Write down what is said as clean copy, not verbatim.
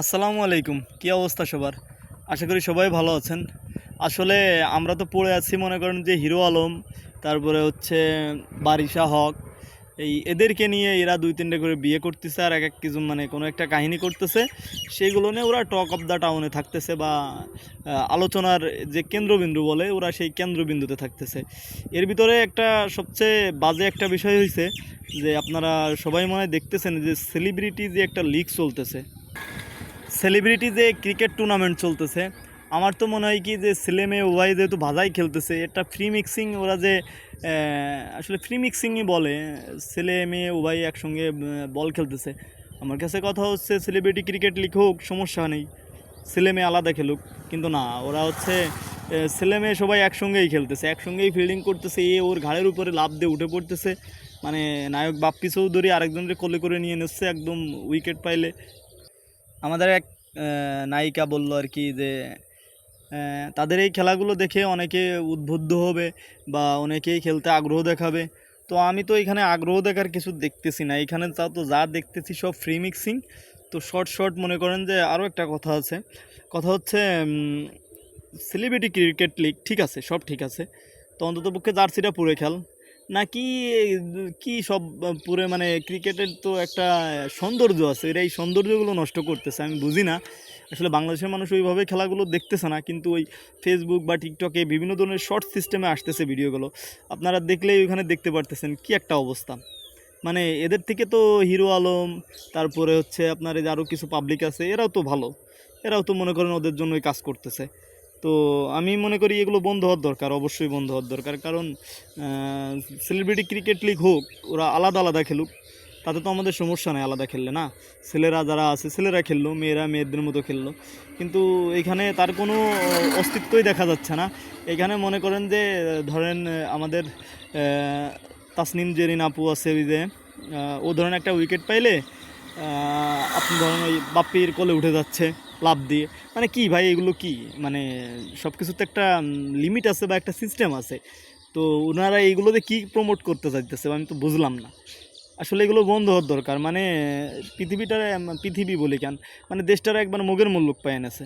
আসসালামু আলাইকুম। কী অবস্থা সবার? আশা করি সবাই ভালো আছেন। আসলে আমরা তো পড়ে আছি মনে করেন যে হিরো আলম, তারপরে হচ্ছে বারিশা হক, এদেরকে নিয়ে এরা ২-৩টে করে বিয়ে করতেছে আর এক কিছু মানে কোনো একটা কাহিনী করতেছে। সেইগুলো নিয়ে ওরা টক অফ দ্য টাউনে থাকতেছে বা আলোচনার যে কেন্দ্রবিন্দু বলে ওরা সেই কেন্দ্রবিন্দুতে থাকতেছে। এর ভিতরে একটা সবচেয়ে বাজে একটা বিষয় হইছে যে আপনারা সবাই মনে হয় দেখতেছেন যে সেলিব্রিটি যে একটা লিগ চলতেছে, সেলিব্রিটি যে ক্রিকেট টুর্নামেন্ট চলতেছে। আমার তো মনে হয় কি যে ছেলে মেয়ে উভয় যেহেতু ভাজাই খেলতেছে, একটা ফ্রি মিক্সিং ওরা যে আসলে ফ্রি মিক্সিংই বলে, ছেলে মেয়ে উভয় একসঙ্গে বল খেলতেছে। আমার কাছে কথা হচ্ছে সেলিব্রিটি ক্রিকেট লিগ হোক, সমস্যা নেই, ছেলে মেয়ে আলাদা খেলুক, কিন্তু না, ওরা হচ্ছে ছেলে মেয়ে সবাই একসঙ্গেই খেলতেছে, একসঙ্গেই ফিল্ডিং করতেছে, ওর ঘাড়ের উপরে লাফ দিয়ে উঠে পড়তেছে। মানে নায়ক বাপ্পি চৌধুরী আরেকজনকে কোলে করে নিয়ে নিচ্ছে একদম উইকেট পাইলে। আমাদের এক নায়িকা বলল আর কি যে তাদের এই খেলাগুলো দেখে অনেকে উদ্বুদ্ধ হবে বা অনেকেই খেলতে আগ্রহ দেখাবে। তো আমি তো এখানে আগ্রহ দেখার কিছু দেখতেছি না, এখানে তো যা দেখতেছি সব ফ্রি মিক্সিং। তো শর্ট শর্ট মনে করেন যে আরও একটা কথা আছে, কথা হচ্ছে সেলিব্রিটি ক্রিকেট লিগ ঠিক আছে, সব ঠিক আছে, তো অন্ততপক্ষে জার্সিটা পুরে খেল নাকি কি সব পুরে, মানে ক্রিকেটের তো একটা সৌন্দর্য আছে, এরা এই সৌন্দর্যগুলো নষ্ট করতেছে, আমি বুঝি না। আসলে বাংলাদেশের মানুষ ওইভাবে খেলাগুলো দেখতেছে না, কিন্তু ওই ফেসবুক বা টিকটকে বিভিন্ন ধরনের শর্ট সিস্টেমে আসতেছে ভিডিওগুলো, আপনারা দেখলেই ওইখানে দেখতে পারতেছেন কি একটা অবস্থা। মানে এদের থেকে তো হিরো আলম, তারপরে হচ্ছে আপনার এই যে আরও কিছু পাবলিক আছে, এরাও তো ভালো, এরাও তো মনে করেন ওদের জন্যই কাজ করতেছে। তো আমি মনে করি এগুলো বন্ধ হওয়ার দরকার, অবশ্যই বন্ধ হওয়ার দরকার, কারণ সেলিব্রিটি ক্রিকেট লিগ হোক, ওরা আলাদা আলাদা খেলুক, তাতে তো আমাদের সমস্যা নেই আলাদা খেললে, না, ছেলেরা যারা আছে ছেলেরা খেললো, মেয়েরা মেয়েদের মতো খেললো, কিন্তু এইখানে তার কোনো অস্তিত্বই দেখা যাচ্ছে না। এখানে মনে করেন যে ধরেন আমাদের তাসনিম জেরিন আপু আছে, ওই যে ও ধরেন একটা উইকেট পাইলে আপনি ধরেন ওই বাপ্পির কোলে উঠে যাচ্ছে লাফ দিয়ে, মানে কি ভাই এগুলো কি, মানে সব কিছুতে একটা লিমিট আছে বা একটা সিস্টেম আছে। তো ওনারা এইগুলোতে কি প্রমোট করতে চাইতেছে আমি তো বুঝলাম না। আসলে এগুলো বন্ধ হওয়ার দরকার, মানে পৃথিবীটারে, পৃথিবী বলি কেন, মানে দেশটারে একবার মুখের মূল্য পায় এনেছে।